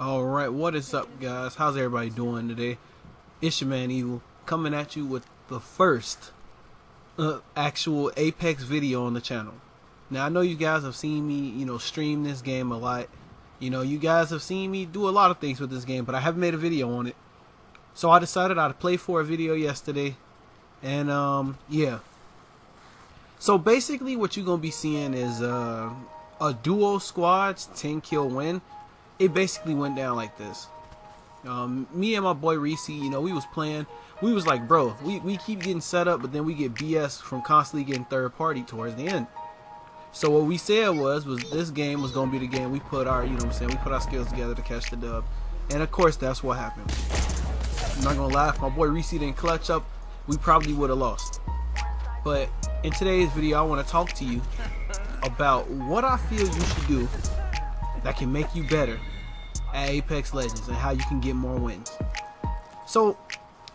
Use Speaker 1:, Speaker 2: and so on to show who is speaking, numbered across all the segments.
Speaker 1: Alright, what is up, guys? How's everybody doing today? It's your man Evil, coming at you with the first actual Apex video on the channel. Now, I know you guys have seen me, stream this game a lot. You guys have seen me do a lot of things with this game, but I haven't made a video on it. So I decided I'd play for a video yesterday. And, yeah. So basically what you're going to be seeing is a duo squads 10 kill win. It basically went down like this. Me and my boy Reese, we was playing. We was like, bro, we keep getting set up, but then we get BS from constantly getting third party towards the end. So what we said was this game was gonna be the game we put our, we put our skills together to catch the dub. And of course, that's what happened. I'm not gonna lie, if my boy Reese didn't clutch up, we probably would have lost. But in today's video, I want to talk to you about what I feel you should do that can make you better at Apex Legends and how you can get more wins. So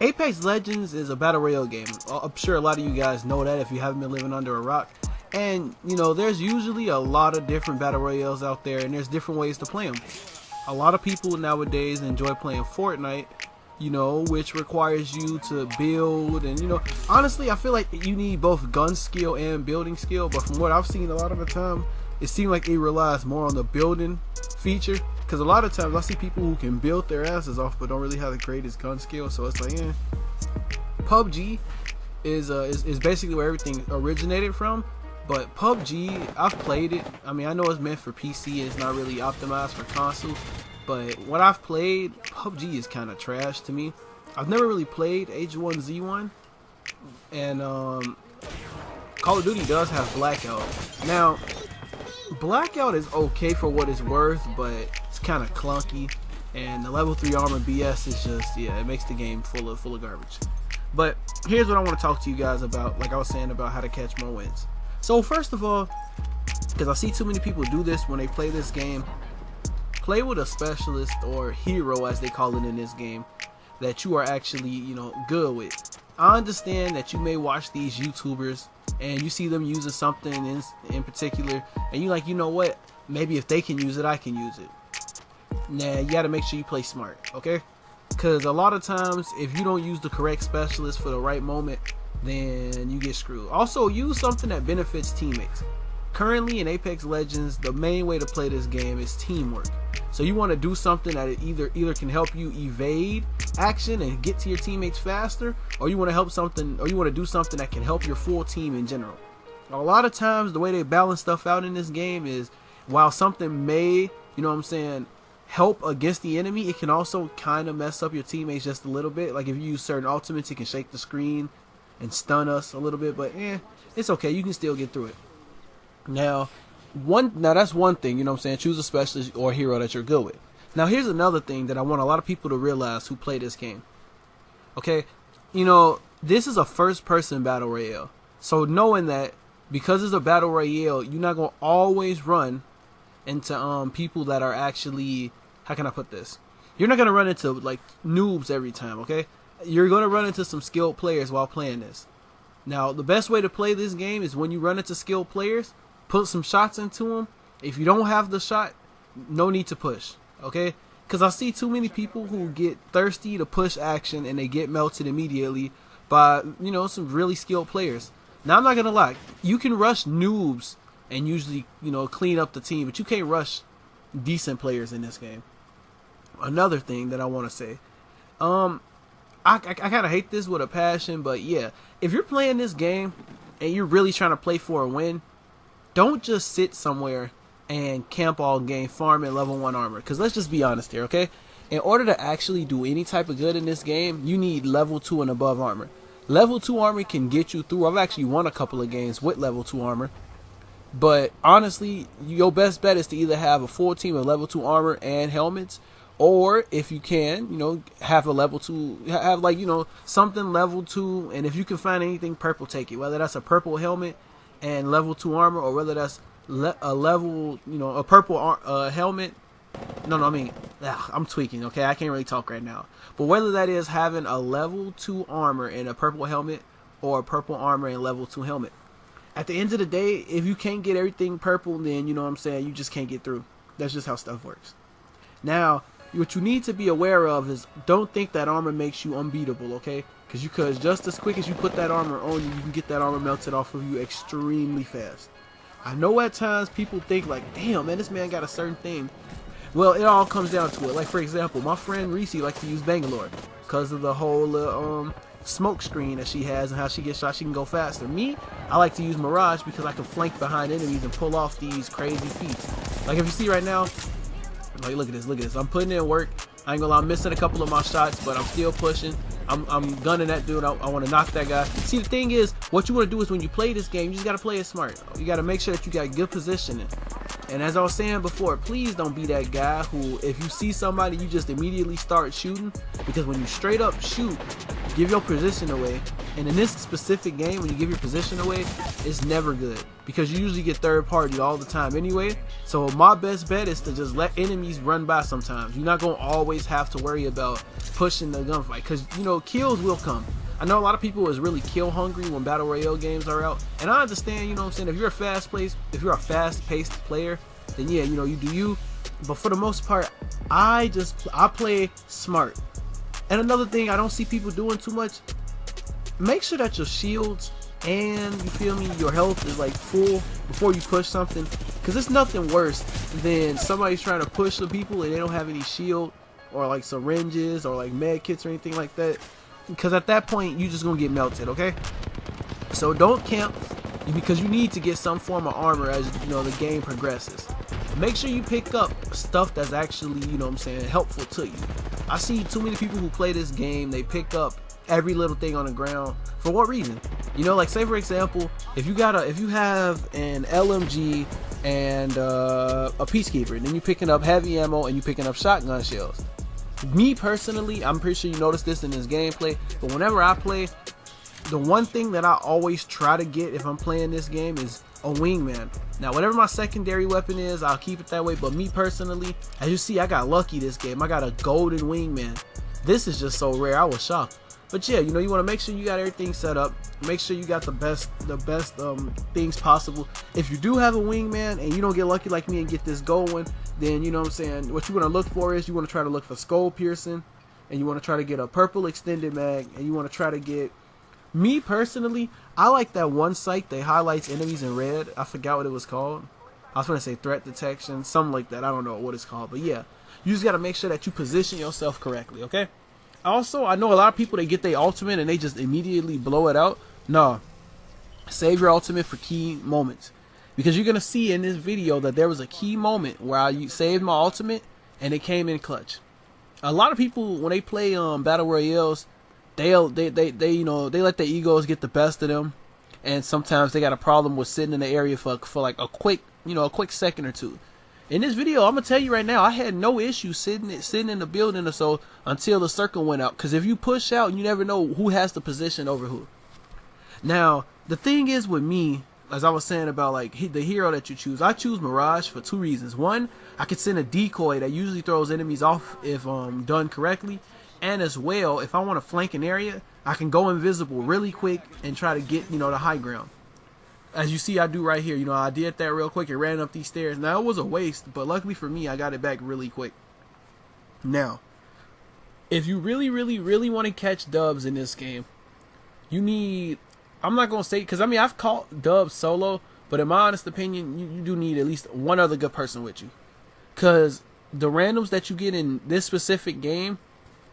Speaker 1: Apex Legends is a battle royale game. I'm sure a lot of you guys know that if you haven't been living under a rock. And there's usually a lot of different battle royales out there, and there's different ways to play them. A lot of people nowadays enjoy playing Fortnite, which requires you to build, and honestly I feel like you need both gun skill and building skill, but from what I've seen a lot of the time, it seems like it relies more on the building feature, because a lot of times I see people who can build their asses off but don't really have the greatest gun skill. So it's like, PUBG is basically where everything originated from. But PUBG, I've played it. I mean, I know it's meant for PC, it's not really optimized for console, but what I've played, PUBG is kind of trash to me. I've never really played H1Z1, and Call of Duty does have Blackout. Now, Blackout is okay for what it's worth, but it's kind of clunky, and the level 3 armor BS is just, it makes the game full of garbage. But here's what I want to talk to you guys about, like I was saying about how to catch more wins. So first of all, because I see too many people do this when they play this game, play with a specialist or hero, as they call it in this game, that you are actually, good with. I understand that you may watch these YouTubers and you see them using something in particular, and you like, what, maybe if they can use it, I can use it. Nah, you gotta make sure you play smart, okay? Because a lot of times, if you don't use the correct specialist for the right moment, then you get screwed. Also, use something that benefits teammates. Currently in Apex Legends, the main way to play this game is teamwork. So you want to do something that either can help you evade action and get to your teammates faster, or you want to do something that can help your full team in general. A lot of times the way they balance stuff out in this game is, while something may, help against the enemy, it can also kind of mess up your teammates just a little bit. Like if you use certain ultimates, it can shake the screen and stun us a little bit, but it's okay, you can still get through it. Now that's one thing, choose a specialist or hero that you're good with. Now here's another thing that I want a lot of people to realize who play this game. Okay, this is a first person battle royale. So knowing that, because it's a battle royale, you're not going to always run into people that are actually, how can I put this? You're not going to run into like noobs every time, okay? You're going to run into some skilled players while playing this. Now, the best way to play this game is when you run into skilled players, put some shots into them. If you don't have the shot, no need to push, okay? Because I see too many people who get thirsty to push action and they get melted immediately by, some really skilled players. Now, I'm not going to lie. You can rush noobs and usually, clean up the team, but you can't rush decent players in this game. Another thing that I want to say, I kind of hate this with a passion, but yeah, if you're playing this game and you're really trying to play for a win, don't just sit somewhere and camp all game farming level 1 armor. Because let's just be honest here, okay? In order to actually do any type of good in this game, you need level 2 and above armor. Level 2 armor can get you through. I've actually won a couple of games with level 2 armor. But honestly, your best bet is to either have a full team of level 2 armor and helmets, or if you can, have a level 2, have like, something level 2, and if you can find anything purple, take it. Whether that's a purple helmet and level 2 armor, or whether that's a level, a purple helmet. I'm tweaking, okay? I can't really talk right now. But whether that is having a level 2 armor and a purple helmet, or a purple armor and level 2 helmet. At the end of the day, if you can't get everything purple, then, you just can't get through. That's just how stuff works. Now, what you need to be aware of is don't think that armor makes you unbeatable, okay? Because just as quick as you put that armor on you, you can get that armor melted off of you extremely fast. I know at times people think like, damn man, this man got a certain thing. Well, it all comes down to it. Like for example, my friend Reese likes to use Bangalore because of the whole smoke screen that she has and how she gets shot, she can go faster. Me, I like to use Mirage because I can flank behind enemies and pull off these crazy feats. Like if you see right now, like look at this, I'm putting in work. I ain't gonna lie, I'm missing a couple of my shots, but I'm still pushing. I'm gunning that dude. I want to knock that guy. See, the thing is, what you want to do is when you play this game, you just got to play it smart. You got to make sure that you got good positioning. And as I was saying before, please don't be that guy who, if you see somebody, you just immediately start shooting. Because when you straight up shoot, give your position away. And in this specific game, when you give your position away, it's never good. Because you usually get third party all the time anyway. So my best bet is to just let enemies run by sometimes. You're not going to always have to worry about pushing the gunfight. Because, you know, kills will come. I know a lot of people is really kill hungry when battle royale games are out, and I understand, you know what I'm saying, if you're a fast-paced player, then yeah, you know, you do you. But for the most part, I play smart. And another thing I don't see people doing too much, make sure that your shields and, you feel me, your health is like full before you push something, because it's nothing worse than somebody's trying to push some people and they don't have any shield or like syringes or like med kits or anything like that. Because at that point, you just gonna get melted, okay? So don't camp, because you need to get some form of armor as, you know, the game progresses. Make sure you pick up stuff that's actually, you know what I'm saying, helpful to you. I see too many people who play this game, they pick up every little thing on the ground. For what reason? You know, like say for example, if you have an LMG and a Peacekeeper, and then you're picking up heavy ammo and you're picking up shotgun shells. Me personally, I'm pretty sure you noticed this in this gameplay, but whenever I play, the one thing that I always try to get if I'm playing this game is a wingman. Now whatever my secondary weapon is, I'll keep it that way, but me personally, as you see, I got lucky this game. I got a golden wingman. This is just so rare, I was shocked. But yeah, you know, you want to make sure you got everything set up, make sure you got the best things possible. If you do have a wingman and you don't get lucky like me and get this gold one, then you know what I'm saying, what you want to look for is, you want to try to look for skull piercing, and you want to try to get a purple extended mag, and you want to try to get, me personally, I like that one sight that highlights enemies in red. I forgot what it was called. I was going to say threat detection, something like that. I don't know what it's called, but yeah, you just got to make sure that you position yourself correctly, okay? Also, I know a lot of people, they get their ultimate and they just immediately blow it out. No, save your ultimate for key moments, because you're gonna see in this video that there was a key moment where I saved my ultimate and it came in clutch. A lot of people, when they play battle royales, they you know, they let their egos get the best of them, and sometimes they got a problem with sitting in the area for like a quick second or two. In this video, I'm gonna tell you right now, I had no issue sitting in the building or so until the circle went out. Because if you push out, you never know who has the position over who. Now, the thing is with me, as I was saying about like the hero that you choose, I choose Mirage for two reasons. One, I could send a decoy that usually throws enemies off if done correctly, and as well, if I want to flank an area, I can go invisible really quick and try to get, you know, the high ground. As you see, I do right here. You know, I did that real quick and ran up these stairs. Now, it was a waste, but luckily for me, I got it back really quick. Now, if you really, really, really want to catch dubs in this game, you need, I'm not going to say, because I mean, I've caught dubs solo, but in my honest opinion, you do need at least one other good person with you. Because the randoms that you get in this specific game,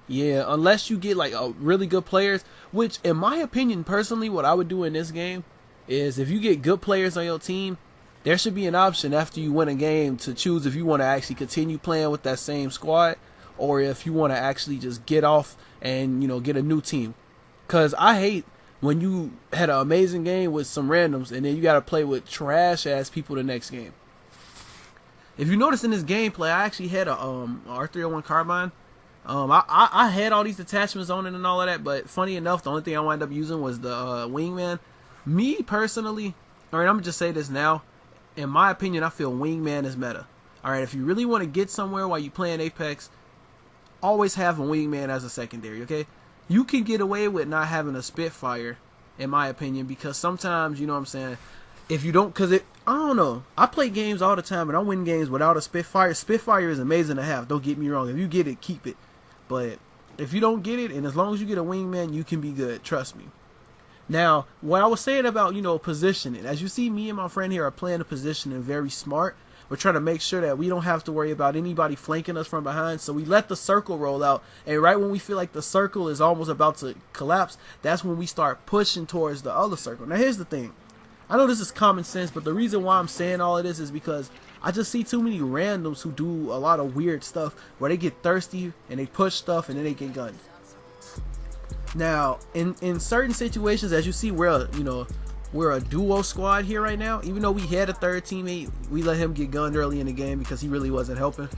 Speaker 1: yeah, unless you get like a really good players, which in my opinion, personally, what I would do in this game is if you get good players on your team, there should be an option after you win a game to choose if you want to actually continue playing with that same squad, or if you want to actually just get off and, you know, get a new team. Because I hate when you had an amazing game with some randoms and then you got to play with trash ass people the next game. If you notice in this gameplay, I actually had a R301 carbine. I had all these attachments on it and all of that, but funny enough, the only thing I wound up using was the wingman. Me personally, alright, I'm gonna just say this now. In my opinion, I feel wingman is meta. Alright, if you really want to get somewhere while you playing Apex, always have a wingman as a secondary, okay? You can get away with not having a Spitfire, in my opinion, because sometimes, you know what I'm saying, if you don't, because I don't know. I play games all the time, and I win games without a Spitfire. Spitfire is amazing to have. Don't get me wrong. If you get it, keep it. But if you don't get it, and as long as you get a wingman, you can be good. Trust me. Now, what I was saying about, positioning. As you see, me and my friend here are playing the positioning very smart. We're trying to make sure that we don't have to worry about anybody flanking us from behind. So we let the circle roll out. And right when we feel like the circle is almost about to collapse, that's when we start pushing towards the other circle. Now, here's the thing. I know this is common sense, but the reason why I'm saying all of this is because I just see too many randoms who do a lot of weird stuff where they get thirsty and they push stuff and then they get gunned. Now, in certain situations, as you see, we're a duo squad here right now. Even though we had a third teammate, we let him get gunned early in the game because he really wasn't helping.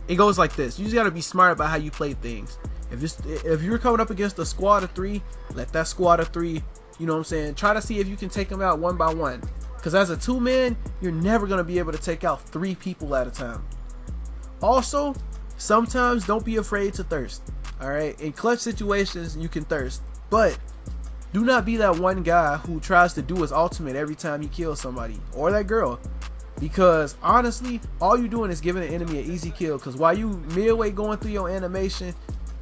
Speaker 1: It goes like this. You just got to be smart about how you play things. If you're coming up against a squad of 3, let that squad of 3, try to see if you can take them out one by one. Because as a 2-man, you're never going to be able to take out 3 people at a time. Also, sometimes don't be afraid to thirst. Alright, in clutch situations, you can thirst. But do not be that one guy who tries to do his ultimate every time he kills somebody. Or that girl. Because, honestly, all you're doing is giving the enemy an easy kill. Because while you midway going through your animation,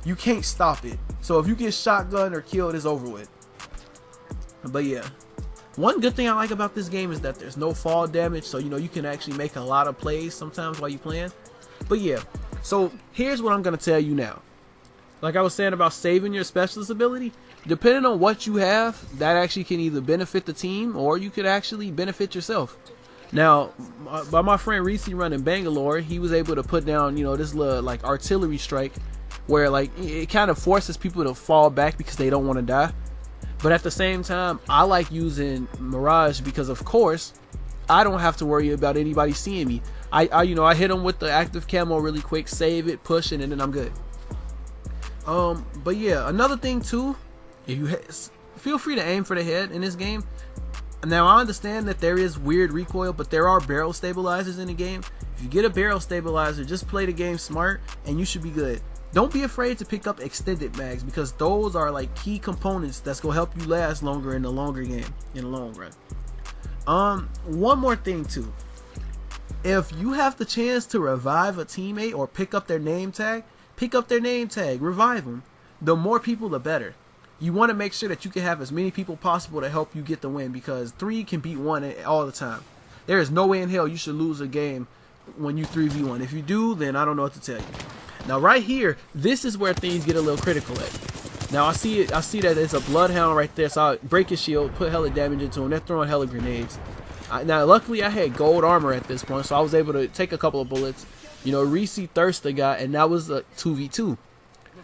Speaker 1: you can't stop it. So if you get shotgunned or killed, it's over with. But yeah. One good thing I like about this game is that there's no fall damage. So, you can actually make a lot of plays sometimes while you're playing. But yeah. So, here's what I'm going to tell you now. Like I was saying about saving your specialist ability, depending on what you have, that actually can either benefit the team or you could actually benefit yourself. Now, by my friend Reese running Bangalore, he was able to put down, this little like artillery strike where like it kind of forces people to fall back because they don't want to die. But at the same time, I like using Mirage because, of course, I don't have to worry about anybody seeing me. I hit them with the active camo really quick, save it, push it, and then I'm good. But yeah, another thing too, if you feel free to aim for the head in this game. Now I understand that there is weird recoil, but there are barrel stabilizers in the game. If you get a barrel stabilizer, just play the game smart and you should be good. Don't be afraid to pick up extended mags because those are like key components that's gonna help you last longer in the longer game, in the long run. One more thing too. If you have the chance to revive a teammate or pick up their name tag, revive them. The more people, the better. You want to make sure that you can have as many people possible to help you get the win because 3 can beat 1 all the time. There is no way in hell you should lose a game when you 3v1. If you do, then I don't know what to tell you. Now right here, this is where things get a little critical at. Now I see that there's a bloodhound right there, so I break his shield, put hella damage into him. They're throwing hella grenades. Now luckily I had gold armor at this point, so I was able to take a couple of bullets. Reese thirst the guy, and that was a 2v2.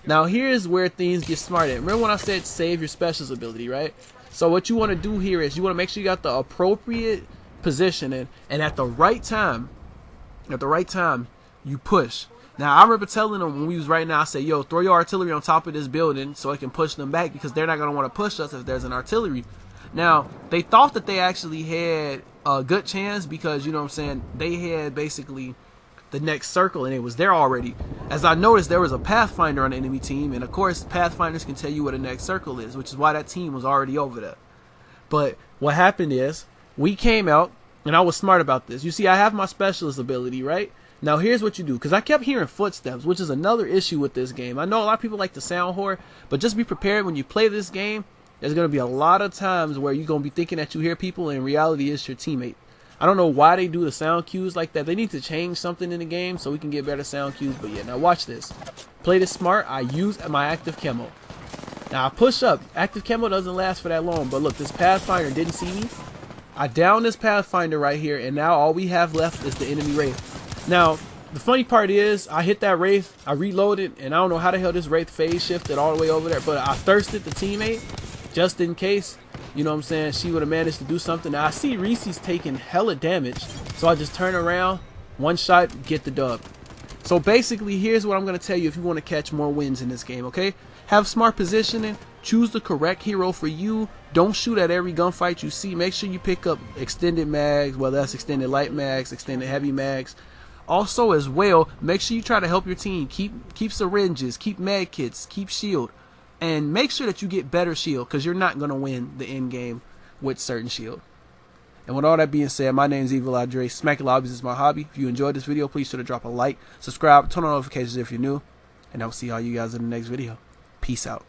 Speaker 1: Now here's where things get smart. Remember when I said save your specialist ability, right? So what you want to do here is you want to make sure you got the appropriate positioning, and at the right time, you push. Now I remember telling them when we was right now, I said, yo, throw your artillery on top of this building so it can push them back because they're not going to want to push us if there's an artillery. Now they thought that they actually had a good chance because, they had basically the next circle and it was there already. As I noticed, there was a Pathfinder on the enemy team, and of course Pathfinders can tell you what the next circle is, which is why that team was already over there. But what happened is we came out, and I was smart about this. You see, I have my specialist ability, right? Now here's what you do, because I kept hearing footsteps, which is another issue with this game. I know a lot of people like the sound whore, but just be prepared when you play this game. There's going to be a lot of times where you're going to be thinking that you hear people, and in reality it's your teammate. I don't know why they do the sound cues like that. They need to change something in the game so we can get better sound cues. But yeah, now watch this. Play this smart. I use my active camo. Now I push up. Active camo doesn't last for that long. But look, this Pathfinder didn't see me. I downed this Pathfinder right here. And now all we have left is the enemy Wraith. Now, the funny part is I hit that Wraith. I reloaded. And I don't know how the hell this Wraith phase shifted all the way over there. But I thirsted the teammate just in case. You know what I'm saying? She would have managed to do something. Now I see Reese's taking hella damage. So I just turn around, one shot, get the dub. So basically, here's what I'm going to tell you if you want to catch more wins in this game, okay? Have smart positioning. Choose the correct hero for you. Don't shoot at every gunfight you see. Make sure you pick up extended mags, whether that's extended light mags, extended heavy mags. Also, as well, make sure you try to help your team. Keep syringes, keep med kits, keep shield. And make sure that you get better shield because you're not going to win the end game with certain shield. And with all that being said, my name is Evil Adre. Smacking Lobbies is my hobby. If you enjoyed this video, please sure to drop a like, subscribe, turn on notifications if you're new, and I will see all you guys in the next video. Peace out.